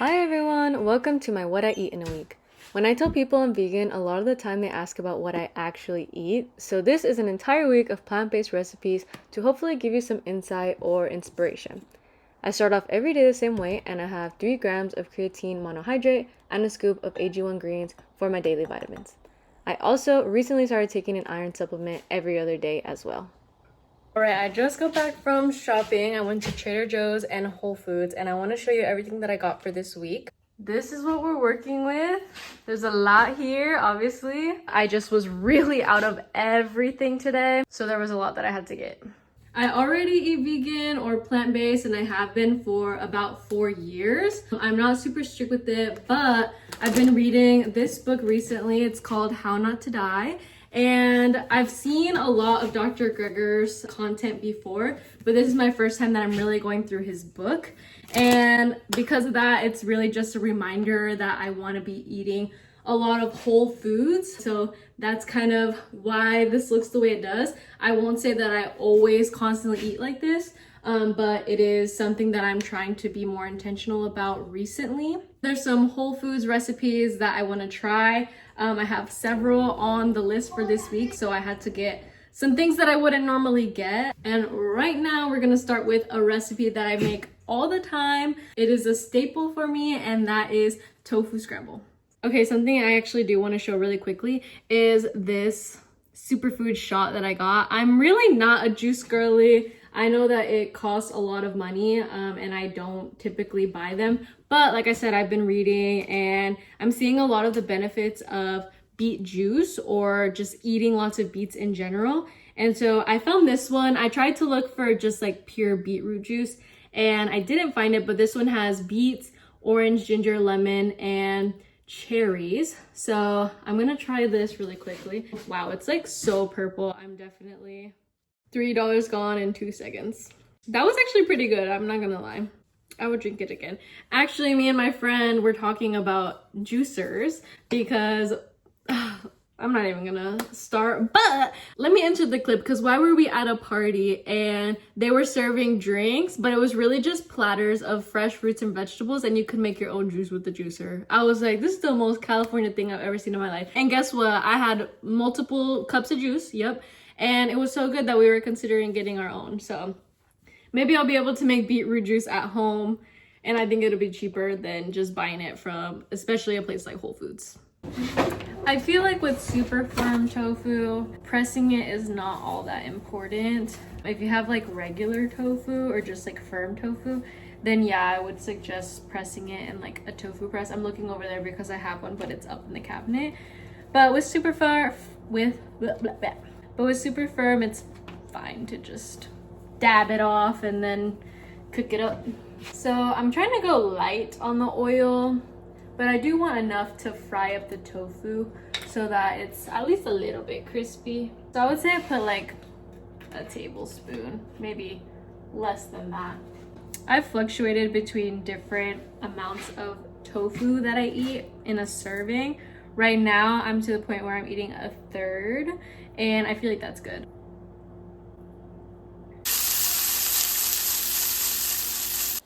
Hi everyone, welcome to my What I Eat in a Week. When I tell people I'm vegan, a lot of the time they ask about what I actually eat. So this is an entire week of plant-based recipes to hopefully give you some insight or inspiration. I start off every day the same way and I have 3 grams of creatine monohydrate and a scoop of AG1 greens for my daily vitamins. I also recently started taking an iron supplement every other day as well. Alright, I just got back from shopping. I went to Trader Joe's and Whole Foods and I want to show you everything that I got for this week. This is what we're working with. There's a lot here, obviously. I just was really out of everything today, so there was a lot that I had to get. I already eat vegan or plant-based and I have been for about 4 years. I'm not super strict with it, but I've been reading this book recently. It's called How Not to Die. And I've seen a lot of Dr. Greger's content before, but this is my first time that I'm really going through his book. And because of that, it's really just a reminder that I want to be eating a lot of whole foods. So that's kind of why this looks the way it does. I won't say that I always constantly eat like this, but it is something that I'm trying to be more intentional about recently. There's some whole foods recipes that I want to try. I have several on the list for this week, so I had to get some things that I wouldn't normally get. And right now we're gonna start with a recipe that I make all the time. It is a staple for me, and that is tofu scramble. Okay, something I actually do want to show really quickly is this superfood shot that I got. I'm really not a juice girly. I know that it costs a lot of money and I don't typically buy them. But like I said, I've been reading and I'm seeing a lot of the benefits of beet juice or just eating lots of beets in general. And so I found this one. I tried to look for just like pure beetroot juice and I didn't find it, but this one has beets, orange, ginger, lemon, and cherries. So I'm gonna try this really quickly. Wow, it's like so purple. I'm definitely $3 gone in 2 seconds. That was actually pretty good, I'm not gonna lie. I would drink it again. Actually, me and my friend were talking about juicers because I'm not even gonna start, but let me enter the clip because why were we at a party and they were serving drinks, but it was really just platters of fresh fruits and vegetables and you could make your own juice with the juicer. I was like, this is the most California thing I've ever seen in my life. And guess what? I had multiple cups of juice, yep. And it was so good that we were considering getting our own. So maybe I'll be able to make beetroot juice at home. And I think it'll be cheaper than just buying it from, especially a place like Whole Foods. I feel like with super firm tofu, pressing it is not all that important. If you have like regular tofu or just like firm tofu, then yeah, I would suggest pressing it in like a tofu press. I'm looking over there because I have one, but it's up in the cabinet. But with super firm, it's fine to just dab it off and then cook it up. So I'm trying to go light on the oil, but I do want enough to fry up the tofu so that it's at least a little bit crispy. So I would say I put like a tablespoon, maybe less than that. I've fluctuated between different amounts of tofu that I eat in a serving. Right now, I'm to the point where I'm eating a third, and I feel like that's good.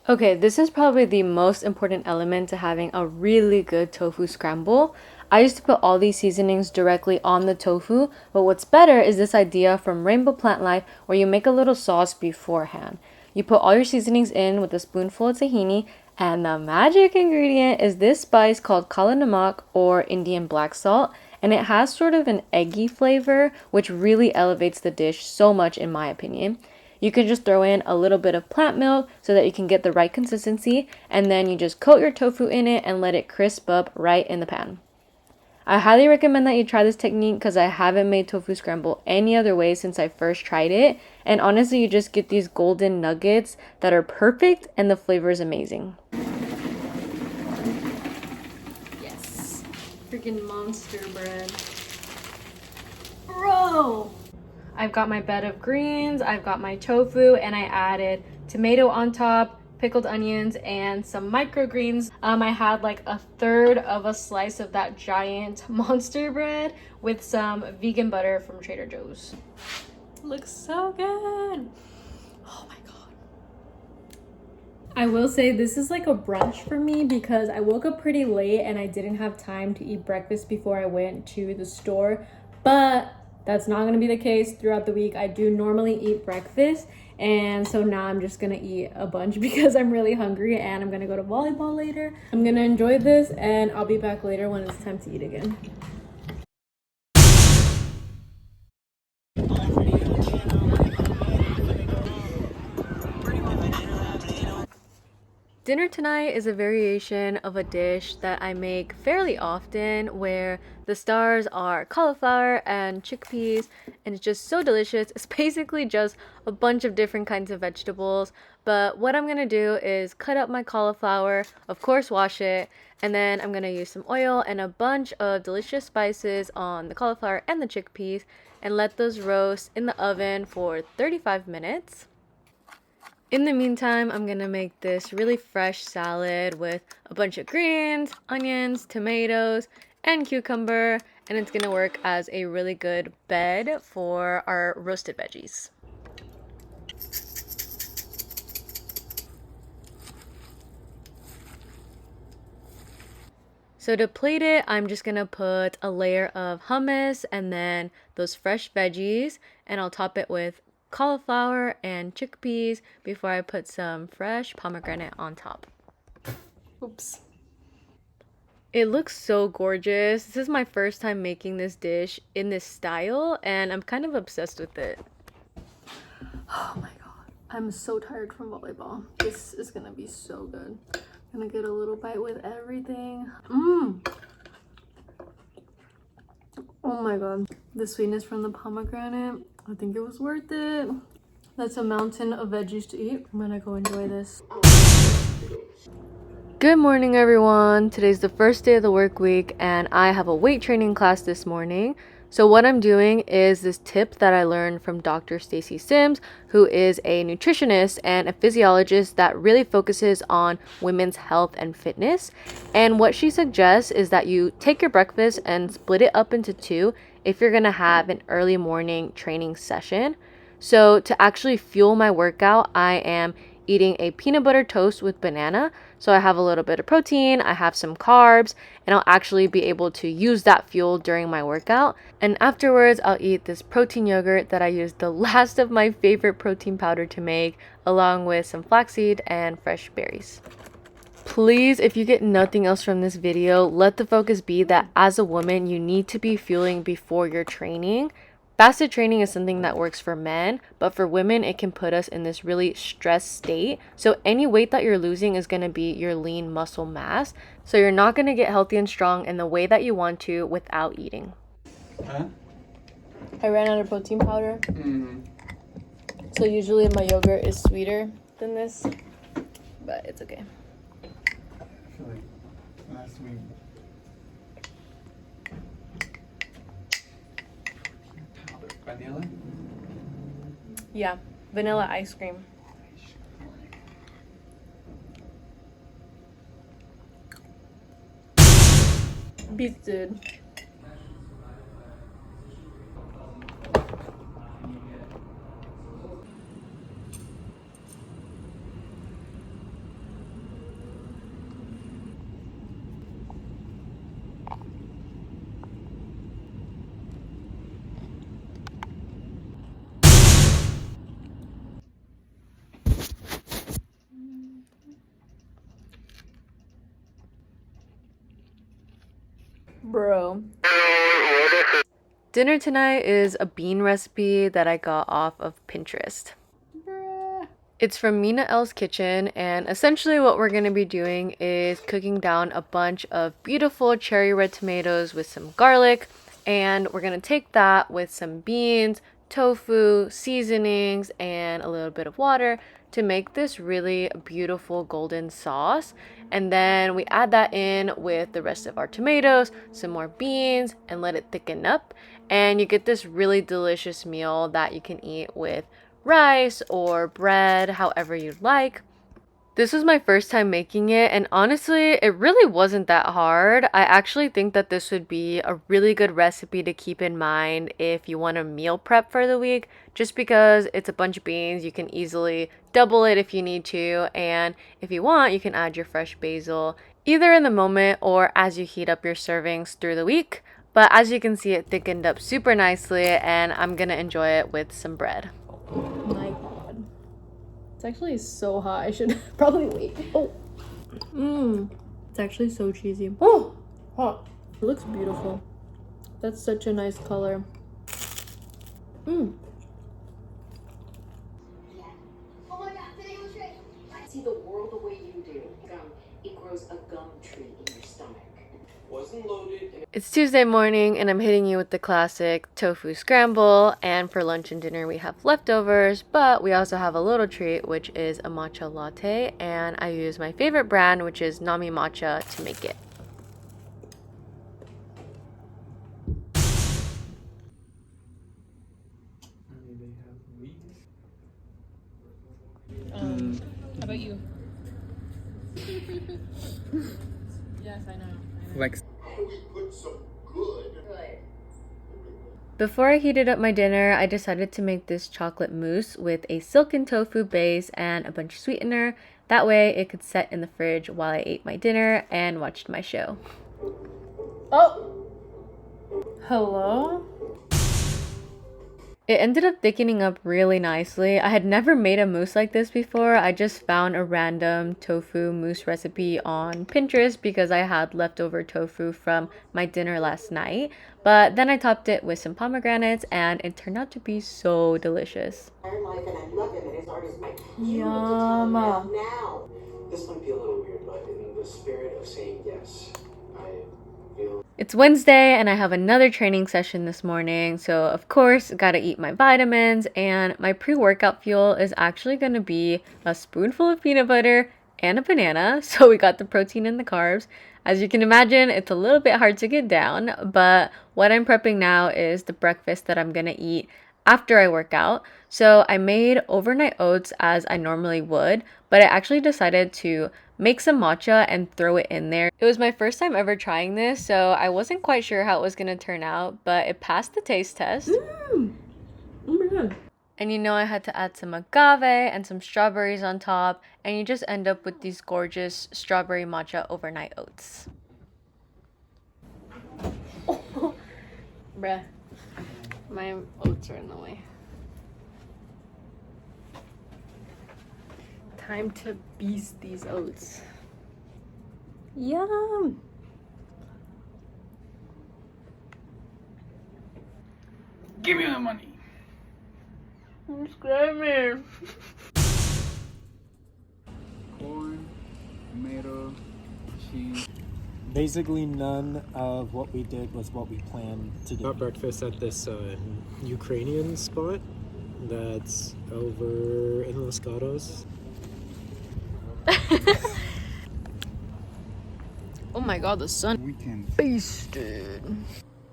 Okay, this is probably the most important element to having a really good tofu scramble. I used to put all these seasonings directly on the tofu, but what's better is this idea from Rainbow Plant Life where you make a little sauce beforehand. You put all your seasonings in with a spoonful of tahini, and the magic ingredient is this spice called kala namak or Indian black salt, and it has sort of an eggy flavor, which really elevates the dish so much in my opinion. You can just throw in a little bit of plant milk so that you can get the right consistency, and then you just coat your tofu in it and let it crisp up right in the pan. I highly recommend that you try this technique because I haven't made tofu scramble any other way since I first tried it, and honestly you just get these golden nuggets that are perfect and the flavor is amazing. Yes, freaking monster bread. Bro! I've got my bed of greens, I've got my tofu, and I added tomato on top, pickled onions, and some microgreens. I had like a third of a slice of that giant monster bread with some vegan butter from Trader Joe's. Looks so good. Oh my god. I will say this is like a brunch for me because I woke up pretty late and I didn't have time to eat breakfast before I went to the store. But that's not going to be the case throughout the week. I do normally eat breakfast, and so now I'm just going to eat a bunch because I'm really hungry and I'm going to go to volleyball later. I'm going to enjoy this and I'll be back later when it's time to eat again. Dinner tonight is a variation of a dish that I make fairly often where the stars are cauliflower and chickpeas, and it's just so delicious. It's basically just a bunch of different kinds of vegetables, but what I'm gonna do is cut up my cauliflower, of course wash it, and then I'm gonna use some oil and a bunch of delicious spices on the cauliflower and the chickpeas and let those roast in the oven for 35 minutes. In the meantime, I'm gonna make this really fresh salad with a bunch of greens, onions, tomatoes, and cucumber, and it's gonna work as a really good bed for our roasted veggies. So to plate it, I'm just gonna put a layer of hummus and then those fresh veggies, and I'll top it with cauliflower and chickpeas before I put some fresh pomegranate on top. Oops. It looks so gorgeous. This is my first time making this dish in this style, and I'm kind of obsessed with it. Oh my god. I'm so tired from volleyball. This is gonna be so good. I'm gonna get a little bite with everything. Oh my god. The sweetness from the pomegranate, I think it was worth it. That's a mountain of veggies to eat. I'm gonna go enjoy this. Good morning, everyone. Today's the first day of the work week, and I have a weight training class this morning. So what I'm doing is this tip that I learned from Dr. Stacy Sims, who is a nutritionist and a physiologist that really focuses on women's health and fitness. And what she suggests is that you take your breakfast and split it up into two if you're gonna have an early morning training session. So to actually fuel my workout, I am eating a peanut butter toast with banana. So I have a little bit of protein, I have some carbs, and I'll actually be able to use that fuel during my workout. And afterwards, I'll eat this protein yogurt that I used the last of my favorite protein powder to make, along with some flaxseed and fresh berries. Please, if you get nothing else from this video, let the focus be that as a woman, you need to be fueling before your training. Fasted training is something that works for men, but for women, it can put us in this really stressed state. So any weight that you're losing is going to be your lean muscle mass. So you're not going to get healthy and strong in the way that you want to without eating. Huh? I ran out of protein powder. Mm-hmm. So usually my yogurt is sweeter than this, but it's okay. I feel like last week powder vanilla. Yeah, vanilla ice cream. Beef dude. Bro. Dinner tonight is a bean recipe that I got off of Pinterest. It's from Mina L's Kitchen, and essentially what we're going to be doing is cooking down a bunch of beautiful cherry red tomatoes with some garlic, and we're going to take that with some beans, tofu, seasonings, and a little bit of water to make this really beautiful golden sauce. And then we add that in with the rest of our tomatoes, some more beans, and let it thicken up. And you get this really delicious meal that you can eat with rice or bread, however you'd like. This was my first time making it, and honestly, it really wasn't that hard. I actually think that this would be a really good recipe to keep in mind if you want to meal prep for the week, just because it's a bunch of beans. You can easily double it if you need to, and if you want, you can add your fresh basil either in the moment or as you heat up your servings through the week. But as you can see, it thickened up super nicely, and I'm gonna enjoy it with some bread. My god. It's actually so hot. I should probably wait. Oh. It's actually so cheesy. Oh, hot. It looks beautiful. That's such a nice color. Oh my god, today was great. I see the world the way you do. It grows a gum tree in your stomach. Wasn't loaded and It's Tuesday morning, and I'm hitting you with the classic tofu scramble. And for lunch and dinner, we have leftovers, but we also have a little treat, which is a matcha latte. And I use my favorite brand, which is Nami Matcha, to make it. Maybe they have wheat. How about you? Yes, I know. Like we put some good. Before I heated up my dinner, I decided to make this chocolate mousse with a silken tofu base and a bunch of sweetener. That way it could set in the fridge while I ate my dinner and watched my show. Oh! Hello? It ended up thickening up really nicely. I had never made a mousse like this before. I just found a random tofu mousse recipe on Pinterest because I had leftover tofu from my dinner last night. But then I topped it with some pomegranates and it turned out to be so delicious. Life and I love him and his art is my Yum. now. This might be a little weird, but in the spirit of saying yes, I feel It's Wednesday and I have another training session this morning, so of course gotta eat my vitamins, and my pre-workout fuel is actually gonna be a spoonful of peanut butter and a banana. So we got the protein and the carbs. As you can imagine, it's a little bit hard to get down, but what I'm prepping now is the breakfast that I'm gonna eat after I work out. So I made overnight oats as I normally would, but I actually decided to make some matcha and throw it in there. It was my first time ever trying this, so I wasn't quite sure how it was gonna turn out, but it passed the taste test. Oh my god. And you know, I had to add some agave and some strawberries on top, and you just end up with these gorgeous strawberry matcha overnight oats. Bruh. My oats are in the way. Time to beast these oats. Yum. give me the money. I'm screaming. Corn, tomato, cheese. Basically, none of what we did was what we planned to do. Got breakfast at this Ukrainian spot that's over in Los Gatos. Oh my god, the sun Weekend. feasted.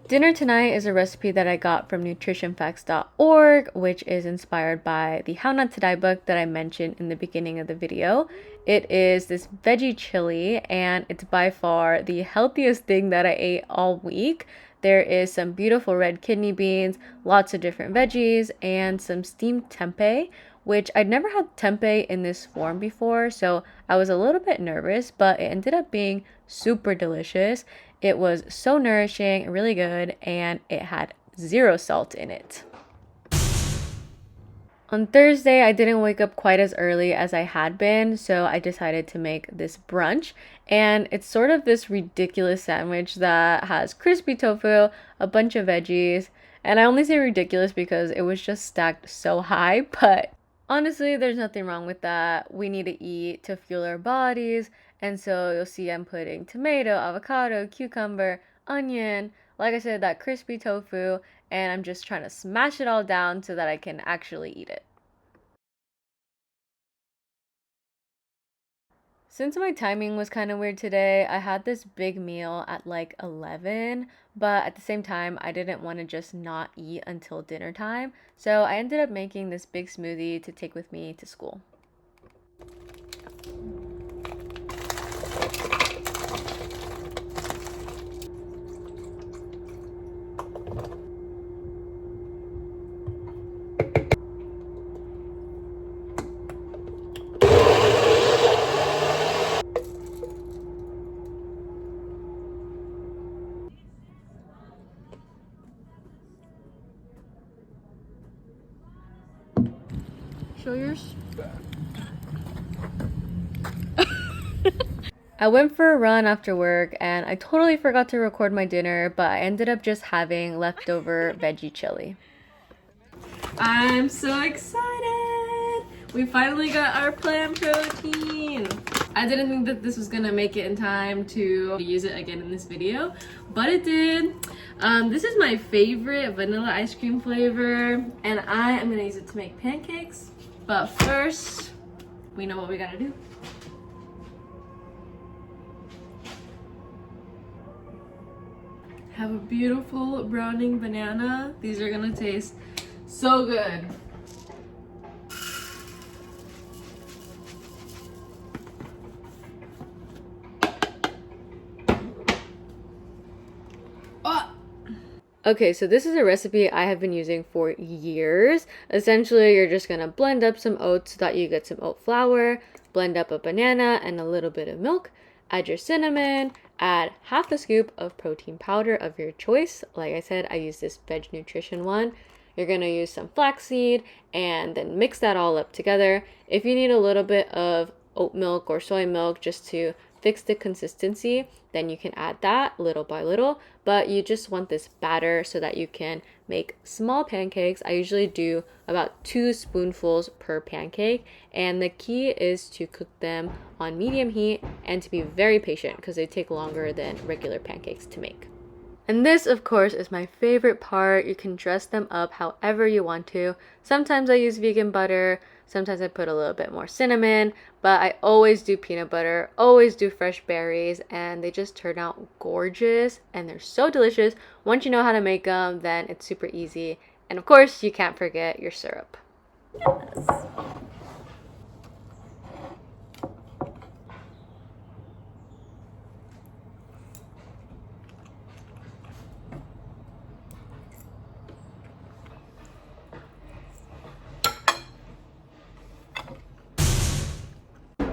Dinner tonight is a recipe that I got from nutritionfacts.org, which is inspired by the How Not to Die book that I mentioned in the beginning of the video. It is this veggie chili, and it's by far the healthiest thing that I ate all week. There is some beautiful red kidney beans, lots of different veggies, and some steamed tempeh, which I'd never had tempeh in this form before, so I was a little bit nervous, but it ended up being super delicious. It was so nourishing, really good, and it had 0 salt in it. On Thursday, I didn't wake up quite as early as I had been, so I decided to make this brunch. And it's sort of this ridiculous sandwich that has crispy tofu, a bunch of veggies, and I only say ridiculous because it was just stacked so high, but honestly, there's nothing wrong with that. We need to eat to fuel our bodies, and so you'll see I'm putting tomato, avocado, cucumber, onion, like I said, that crispy tofu, and I'm just trying to smash it all down so that I can actually eat it. Since my timing was kind of weird today, I had this big meal at like 11, but at the same time, I didn't want to just not eat until dinner time, so I ended up making this big smoothie to take with me to school. Show yours. I went for a run after work and I totally forgot to record my dinner, but I ended up just having leftover veggie chili. I'm so excited! We finally got our plant protein! I didn't think that this was gonna make it in time to use it again in this video, but it did. This is my favorite vanilla ice cream flavor, and I am gonna use it to make pancakes. But first, we know what we gotta do. Have a beautiful browning banana. These are gonna taste so good. Okay, so this is a recipe I have been using for years. Essentially, you're just gonna blend up some oats so that you get some oat flour, blend up a banana and a little bit of milk, add your cinnamon, add half a scoop of protein powder of your choice. Like I said, I use this Veg Nutrition one. You're gonna use some flaxseed and then mix that all up together. If you need a little bit of oat milk or soy milk just to fix the consistency, then you can add that little by little, but you just want this batter so that you can make small pancakes. I usually do about 2 spoonfuls per pancake, and the key is to cook them on medium heat and to be very patient because they take longer than regular pancakes to make. And this, of course, is my favorite part. You can dress them up however you want to. Sometimes I use vegan butter, sometimes I put a little bit more cinnamon, but I always do peanut butter, always do fresh berries, and they just turn out gorgeous and they're so delicious. Once you know how to make them, then it's super easy. And of course, you can't forget your syrup. Yes.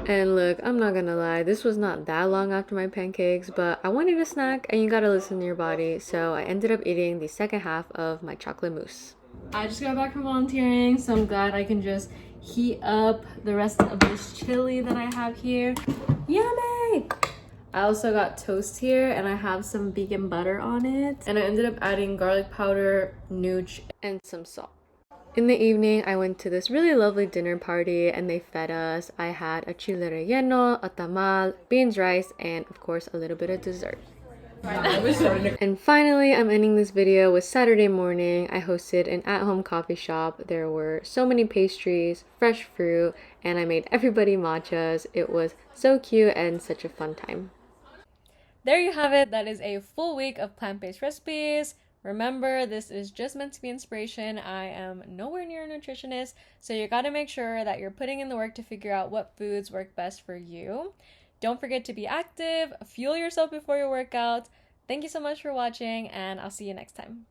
And look, I'm not gonna lie, this was not that long after my pancakes, but I wanted a snack and you gotta listen to your body, so I ended up eating the second half of my chocolate mousse. I just got back from volunteering, so I'm glad I can just heat up the rest of this chili that I have here. Yummy! I also got toast here and I have some vegan butter on it. And I ended up adding garlic powder, nooch, and some salt. In the evening, I went to this really lovely dinner party and they fed us. I had a chile relleno, a tamal, beans rice, and of course a little bit of dessert. And finally, I'm ending this video with Saturday morning. I hosted an at-home coffee shop. There were so many pastries, fresh fruit, and I made everybody matchas. It was so cute and such a fun time. There you have it. That is a full week of plant-based recipes. Remember, this is just meant to be inspiration. I am nowhere near a nutritionist, so you gotta make sure that you're putting in the work to figure out what foods work best for you. Don't forget to be active, fuel yourself before your workout. Thank you so much for watching, and I'll see you next time.